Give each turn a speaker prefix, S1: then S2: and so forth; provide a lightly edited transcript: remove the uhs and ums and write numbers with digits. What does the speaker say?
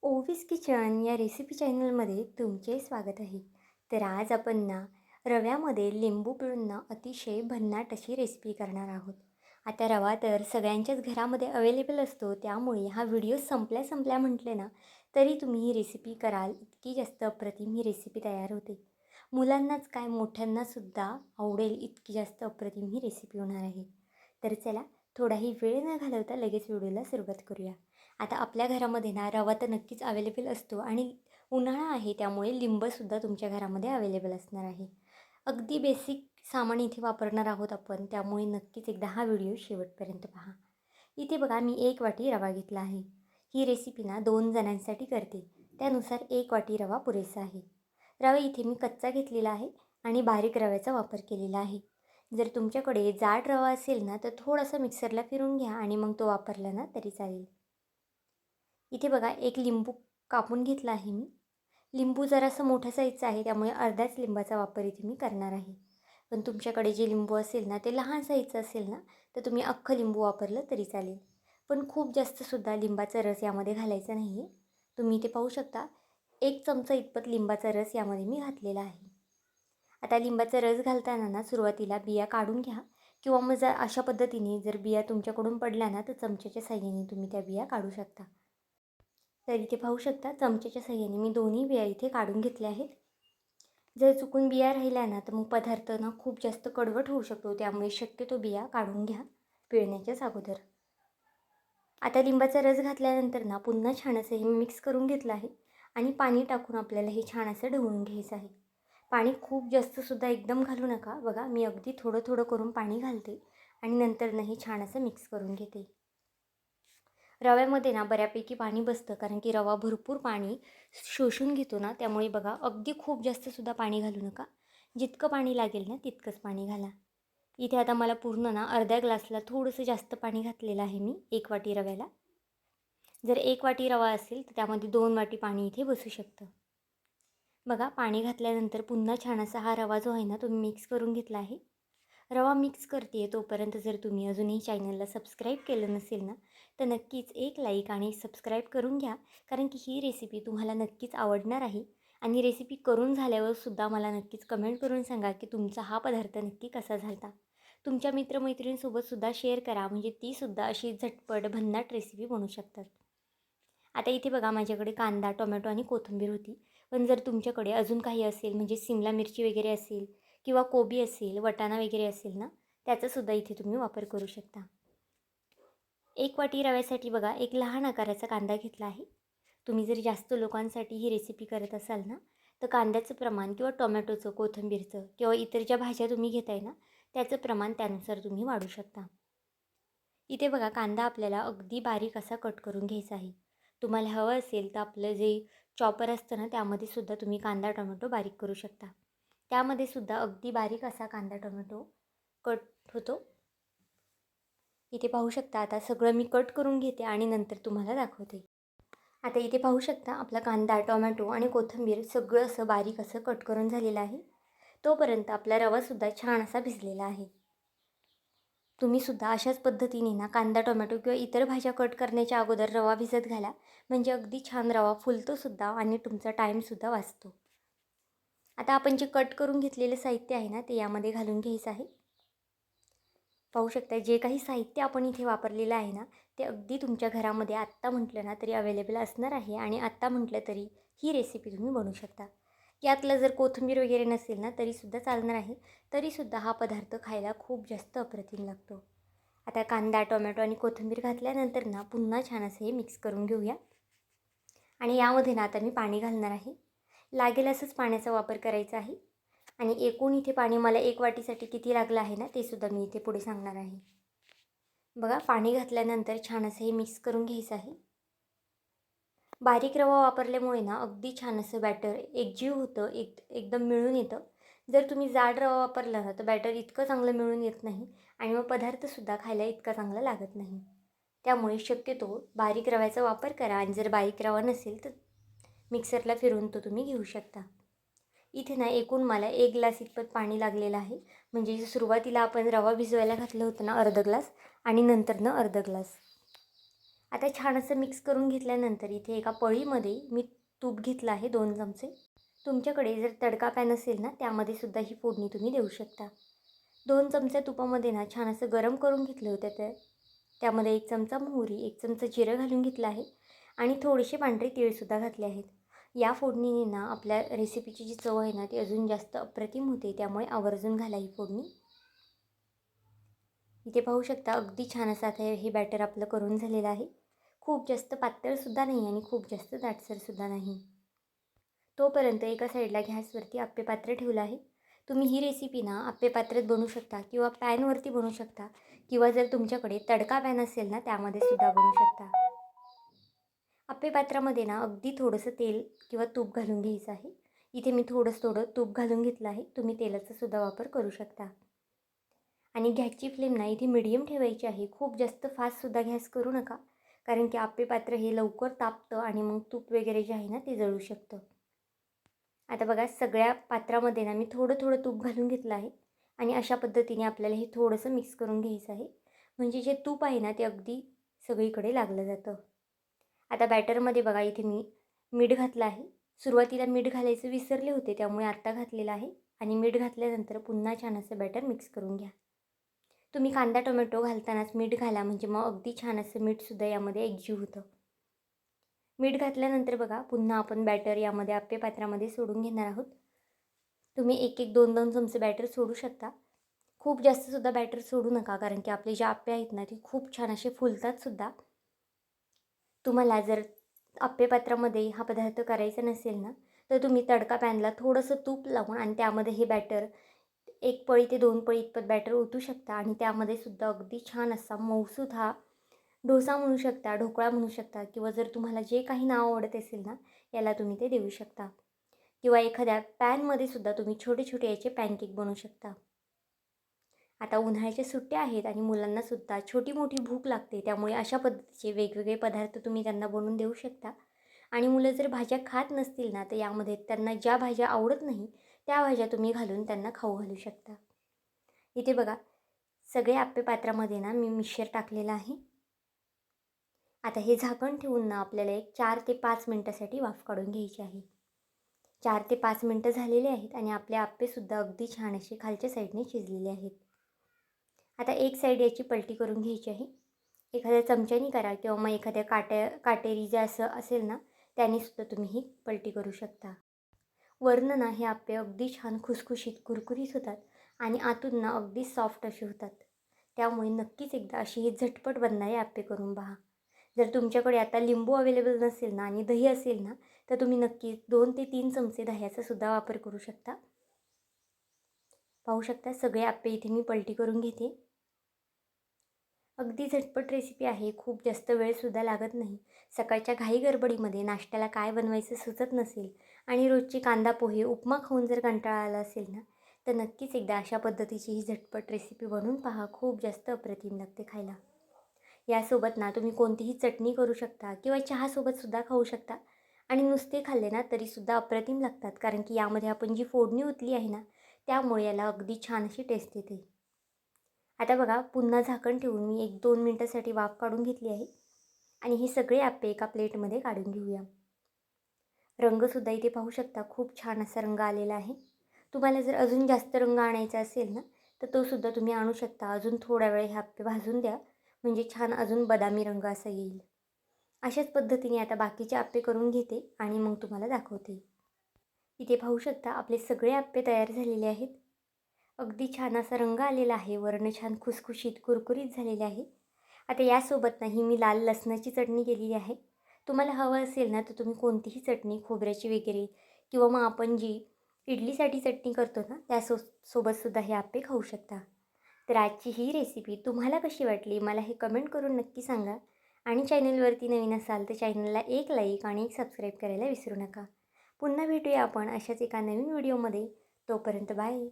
S1: ओवीस kitchen या recipe चॅनलमध्ये तुमचे स्वागत आहे. तर आज आपण ना रव्यामध्ये लिंबू पिळून ना अतिशय भन्नाट अशी रेसिपी करणार आहोत. आता रवा तर सगळ्यांच्याच घरामध्ये अवेलेबल असतो, त्यामुळे हा व्हिडिओ संपल्या संपल्या म्हटले ना तरी तुम्ही ही रेसिपी कराल, इतकी जास्त अप्रतिम ही रेसिपी तयार होते. मुलांनाच काय मोठ्यांनासुद्धा आवडेल इतकी जास्त अप्रतिम ही रेसिपी होणार आहे. तर चला, थोडाही वेळ न घालवता लगेच व्हिडिओला सुरुवात करूया. आता आपल्या घरामध्ये ना रवा तर नक्कीच अवेलेबल असतो आणि उन्हाळा आहे, त्यामुळे लिंबसुद्धा तुमच्या घरामध्ये अवेलेबल असणार आहे. अगदी बेसिक सामान इथे वापरणार आहोत आपण, त्यामुळे नक्कीच एकदा हा व्हिडिओ शेवटपर्यंत पहा. इथे बघा, मी 1 वाटी रवा घेतला आहे. ही रेसिपी ना 2 जणांसाठी करते, त्यानुसार 1 वाटी रवा पुरेसा आहे. रवा इथे मी कच्चा घेतलेला आहे आणि बारीक रव्याचा वापर केलेला आहे. जर तुमच्याकडे जाड रवा असेल ना तर थोडासा मिक्सरला फिरून घ्या आणि मग तो वापरला ना तरी चालेल. इथे बघा, एक लिंबू कापून घेतला आहे मी. लिंबू जरासं मोठ्या साईजचा आहे, त्यामुळे अर्ध्याच लिंबाचा वापर इथे मी करणार आहे. पण तुमच्याकडे जे लिंबू असेल ना ते लहान साईजचं असेल ना तर तुम्ही अख्खं लिंबू वापरलं तरी चालेल. पण खूप जास्तसुद्धा लिंबाचा रस यामध्ये घालायचा नाही आहे. तुम्ही इथे पाहू शकता, 1 चमचा इतपत लिंबाचा रस यामध्ये मी घातलेला आहे. आता लिंबाचा रस घालताना ना सुरुवातीला बिया काढून घ्या, किंवा मग जर अशा पद्धतीने जर बिया तुमच्याकडून पडल्या ना तर चमच्याच्या साहाय्याने तुम्ही त्या बिया काढू शकता. तर इथे पाहू शकता, चमच्याच्या साहाय्याने मी दोन्ही बिया इथे काढून घेतल्या आहेत. जर चुकून बिया राहिल्या ना तर मग पदार्थ ना खूप जास्त कडवट होऊ शकतो, त्यामुळे शक्यतो बिया काढून घ्या पिळण्याच्याच अगोदर. आता लिंबाचा रस घातल्यानंतर ना पुन्हा छान असं हे मिक्स करून घेतलं आहे आणि पाणी टाकून आपल्याला हे छान असं ढवळून घ्यायचं आहे. पाणी खूप जास्तसुद्धा एकदम घालू नका. बघा, मी अगदी थोडं थोडं करून पाणी घालते आणि नंतर ना हे छान असं मिक्स करून घेते. रव्यामध्ये ना बऱ्यापैकी पाणी बसतं, कारण की रवा भरपूर पाणी शोषून घेतो ना, त्यामुळे बघा अगदी खूप जास्तसुद्धा पाणी घालू नका. जितकं पाणी लागेल ना तितकंच पाणी घाला. इथे आता मला पूर्ण ना अर्ध्या ग्लासला थोडंसं जास्त पाणी घातलेलं आहे मी 1 वाटी रव्याला. जर 1 वाटी रवा असेल तर त्यामध्ये 2 वाटी पाणी इथे बसू शकतं. बघा, पाणी घातल्यानंतर पुन्हा छान असा हा रवा जो आहे ना तो मिक्स करून घेतला आहे. रवा मिक्स करते आहे तोपर्यंत जर तुम्ही अजूनही चॅनलला सबस्क्राईब केलं नसेल ना तर नक्कीच एक लाईक आणि सबस्क्राईब करून घ्या, कारण की ही रेसिपी तुम्हाला नक्कीच आवडणार आहे. आणि रेसिपी करून झाल्यावर सुद्धा मला नक्कीच कमेंट करून सांगा की तुमचा हा पदार्थ नक्की कसा झाला. तुमच्या मित्रमैत्रिणींसोबतसुद्धा शेअर करा, म्हणजे तीसुद्धा अशी झटपट भन्नाट रेसिपी बनवू शकतात. आता इथे बघा, माझ्याकडे कांदा, टोमॅटो आणि कोथिंबीर होती. पण जर तुमच्याकडे अजून काही असेल, म्हणजे सिमला मिरची वगैरे असेल किंवा कोबी असेल, वटाणा वगैरे असेल ना, त्याचासुद्धा इथे तुम्ही वापर करू शकता. 1 वाटी रव्यासाठी बघा, एक लहान आकाराचा कांदा घेतला आहे. तुम्ही जर जास्त लोकांसाठी ही रेसिपी करत असाल ना तर कांद्याचं प्रमाण किंवा टोमॅटोचं, कोथिंबीरचं किंवा इतर ज्या भाज्या तुम्ही घेताय ना त्याचं प्रमाण त्यानुसार तुम्ही वाढू शकता. इथे बघा, कांदा आपल्याला अगदी बारीक असा कट करून घ्यायचा आहे. तुम्हाला हवं असेल तर आपलं जे चॉपर असतं ना त्यामध्ये सुद्धा तुम्ही कांदा टोमॅटो बारीक करू शकता. त्यामध्ये सुद्धा अगदी बारीक असा कांदा टोमॅटो कट होतो. इथे पाहू शकता, आता सगळं मी कट करून घेते आणि नंतर तुम्हाला दाखवते. आता इथे पाहू शकता, आपला कांदा, टोमॅटो आणि कोथिंबीर सगळं असं बारीक असं कट करून झालेलं आहे. तोपर्यंत आपला रवासुद्धा छान असा भिजलेला आहे. तुम्हीसुद्धा अशाच पद्धतीने ना कांदा, टोमॅटो किंवा इतर भाज्या कट करण्याच्या अगोदर रवा भिजत घाला, म्हणजे अगदी छान रवा फुलतोसुद्धा आणि तुमचा टाईमसुद्धा वाचतो. आता आपण जे कट करून घेतलेलं साहित्य आहे ना ते यामध्ये घालून घ्यायचं आहे. पाहू शकता, जे काही साहित्य आपण इथे वापरलेलं आहे ना ते अगदी तुमच्या घरामध्ये आत्ता म्हटलं ना तरी अवेलेबल असणार आहे आणि आत्ता म्हटलं तरी ही रेसिपी तुम्ही बनवू शकता. यातलं जर कोथिंबीर वगैरे नसेल ना तरीसुद्धा चालणार आहे, तरीसुद्धा हा पदार्थ खायला खूप जास्त अप्रतिम लागतो. आता कांदा, टोमॅटो आणि कोथिंबीर घातल्यानंतर ना पुन्हा छान असं हे मिक्स करून घेऊया. आणि यामध्ये ना आता मी पाणी घालणार आहे. लागेल असंच पाण्याचा वापर करायचा आहे. आणि एकूण इथे पाणी मला 1 वाटीसाठी किती लागलं आहे ना ते सुद्धा मी इथे पुढे सांगणार आहे. बघा, पाणी घातल्यानंतर छान असं हे मिक्स करून घ्यायचं आहे. बारीक रवा वापरल्यामुळे ना अगदी छान असं बॅटर एकजीव होतं, एकदम मिळून येतं. जर तुम्ही जाड रवा वापरला ना तर बॅटर इतकं चांगलं मिळून येत नाही आणि मग पदार्थसुद्धा खायला इतका चांगला लागत नाही. त्यामुळे शक्यतो बारीक रव्याचा वापर करा आणि जर बारीक रवा नसेल तर मिक्सरला फिरवून तो तुम्ही घेऊ शकता. इथे ना एकूण मला 1 ग्लास इतपत पाणी लागलेलं आहे, म्हणजे सुरुवातीला आपण रवा भिजवायला घातलं होतं ना अर्धा ग्लास आणि नंतर अर्धा ग्लास. आता छान असं मिक्स करून घेतल्यानंतर इथे एका पळीमध्ये मी तूप घेतलं आहे 2 चमचे. तुमच्याकडे जर तडका पॅन असेल ना, त्यामध्ये सुद्धा ही फोडणी तुम्ही देऊ शकता. 2 चमचे तुपामध्ये ना छान असं गरम करून घेतलं होतं. त्यामध्ये 1 चमचा मोहरी, 1 चमचा जिरं घालून घेतलं आहे आणि थोडेसे पांढरे तीळसुद्धा घातले आहेत. या फोडणीने ना आपल्या रेसिपीची जी चव आहे ना, ती अजून जास्त अप्रतिम होते. त्यामुळे आवर्जून घाला ही फोडणी. इथे पाहू शकता अगदी छान असं आता हे बॅटर आपलं करून झालेलं आहे. खूप जास्त पातळसुद्धा नाही आणि खूप जास्त दाटसरसुद्धा नाही. तोपर्यंत एका साईडला गॅसवरती आप्पे पात्र ठेवलं आहे. तुम्ही ही रेसिपी ना आप्पे पात्रात बनवू शकता किंवा पॅनवरती बनवू शकता किंवा जर तुमच्याकडे तडका पॅन असेल ना, त्यामध्ये सुद्धा बनवू शकता. आप्पे पात्रामध्ये ना अगदी थोडंसं तेल किंवा तूप घालून घ्यायचं आहे. इथे मी थोडं तूप घालून घेतलं आहे. तुम्ही तेलाचा सुद्धा वापर करू शकता. आणि गॅसची फ्लेम ना इथे मीडियम ठेवायची आहे. खूप जास्त फास्टसुद्धा गॅस करू नका, कारण की आप्पे पात्र हे लवकर तापतं आणि मग तूप वगैरे जे आहे ना, ते जळू शकतं. आता बघा सगळ्या पात्रामध्ये ना मी थोडं तूप घालून घेतलं आहे आणि अशा पद्धतीने आपल्याला हे थोडंसं मिक्स करून घ्यायचं आहे. म्हणजे जे तूप आहे ना, ते अगदी सगळीकडे लागलं जातं. आता बॅटरमध्ये बघा इथे मी मीठ घातलं आहे. सुरुवातीला मीठ घालायचं विसरले होते, त्यामुळे आत्ता घातलेलं आहे आणि मीठ घातल्यानंतर पुन्हा छान असं बॅटर मिक्स करून घ्या. तुम्ही कांदा टोमॅटो घालतानाच मीठ घाला, म्हणजे मग अगदी छान असं मीठसुद्धा यामध्ये एकजीव होतं. मीठ घातल्यानंतर बघा पुन्हा आपण बॅटर यामध्ये आप्पे पात्रामध्ये सोडून घेणार आहोत. तुम्ही 1-1, 2-2 चमचे बॅटर सोडू शकता. खूप जास्तसुद्धा बॅटर सोडू नका, कारण की आपले जे आप्पे आहेत ना, ते खूप छान असे फुलतातसुद्धा. तुम्हाला जर आप्पे पात्रामध्ये हा पदार्थ करायचा नसेल ना, तर तुम्ही तडका पॅनला थोडंसं तूप लावून आणि त्यामध्ये हे बॅटर 1 पळी ते 2 पळी इतपत बॅटर ओतू शकता आणि त्यामध्ये सुद्धा अगदी छान असा मऊसूत हा डोसा म्हणू शकता, ढोकळा म्हणू शकता किंवा जर तुम्हाला जे काही नाव आवडत असेल ना, याला तुम्ही ते देऊ शकता. किंवा एखाद्या पॅनमध्ये सुद्धा तुम्ही छोटे-छोटे याचे पॅनकेक बनवू शकता. आता उन्हाळ्याच्या सुट्ट्या आहेत आणि मुलांनासुद्धा छोटी-मोठी भूक लागते, त्यामुळे अशा पद्धतीचे वेगवेगळे पदार्थ तुम्ही त्यांना बनवून देऊ शकता. आणि मुलं जर भाज्या खात नसतील ना, तर यामध्ये त्यांना ज्या भाज्या आवडत नाही, त्या भाज्या तुम्ही घालून त्यांना खाऊ घालू शकता. इथे बघा सगळे आप्पे पात्रामध्ये ना मी मिक्सचर टाकलेलं आहे. आता हे झाकण ठेवून ना आपल्याला एक 4 ते 5 मिनटासाठी वाफ काढून घ्यायची आहे. 4 ते 5 मिनटं झालेले आहेत आणि आपले आप्पेसुद्धा अगदी छान असे खालच्या साईडने शिजलेले आहेत. आता एक साईड याची पलटी करून घ्यायची आहे. एखाद्या चमच्यानी करा किंवा मग एखाद्या काटेरी जे असं असेल ना, त्यानेसुद्धा तुम्ही ही पलटी करू शकता. वरनं ना हे आप्पे अगदी छान खुसखुशीत कुरकुरीत होतात आणि आतून ना अगदी सॉफ्ट असे होतात. त्यामुळे नक्कीच एकदा अशी ही झटपट बनणारे आप्पे करून पहा. जर तुमच्याकडे आता लिंबू अवेलेबल नसेल ना आणि दही असेल ना, तर तुम्ही नक्कीच 2 ते 3 चमचे दह्याचा सुद्धा वापर करू शकता. पाहू शकता सगळे आप्पे इथे मी पलटी करून घेते. अगदी झटपट रेसिपी आहे. खूप जास्त वेळसुद्धा लागत नाही. सकाळच्या घाई गडबडीमध्ये नाश्त्याला काय बनवायचं सुचत नसेल आणि रोजची कांदा पोहे, उपमा खाऊन जर कंटाळा आला असेल ना, तर नक्कीच एकदा अशा पद्धतीची ही झटपट रेसिपी बनवून पहा. खूप जास्त अप्रतिम लागते खायला. यासोबत ना तुम्ही कोणतीही चटणी करू शकता किंवा चहासोबतसुद्धा खाऊ शकता आणि नुसते खाल्ले ना तरीसुद्धा अप्रतिम लागतात, कारण की यामध्ये आपण जी फोडणी ओतली आहे ना, त्यामुळे याला अगदी छान अशी टेस्ट येते. आता बघा पुन्हा झाकण ठेवून मी 1-2 मिनटासाठी वाफ काढून घेतली आहे आणि हे सगळे आप्पे एका प्लेटमध्ये काढून घेऊया. रंगसुद्धा इथे पाहू शकता खूप छान असा रंग आलेला आहे. तुम्हाला जर अजून जास्त रंग आणायचा असेल ना, तर तोसुद्धा तुम्ही आणू शकता. अजून थोडा वेळ हे आप्पे भाजून द्या, म्हणजे छान अजून बदामी रंग असा येईल. अशाच पद्धतीने आता बाकीचे आप्पे करून घेते आणि मग तुम्हाला दाखवते. इथे पाहू शकता आपले सगळे आप्पे तयार झालेले आहेत. अगदी छान असा रंग आलेला आहे. वरनं छान खुसखुशीत कुरकुरीत झालेले आहे. आता यासोबत नाही मी लाल लसणाची चटणी केलेली आहे. तुम्हाला हवं असेल ना, तर तुम्ही कोणतीही चटणी खोबऱ्याची वगैरे किंवा मग आपण जी इडलीसाठी चटणी करतो ना, सोबतसुद्धा हे आप्पे खाऊ शकता. तर आजची ही रेसिपी तुम्हाला कशी वाटली मला हे कमेंट करून नक्की सांगा आणि चॅनलवरती नवीन असाल तर चॅनलला एक लाईक आणि एक सबस्क्राईब करायला विसरू नका. पुन्हा भेटूया आपण अशाच एका नवीन व्हिडिओमध्ये. तोपर्यंत बाय.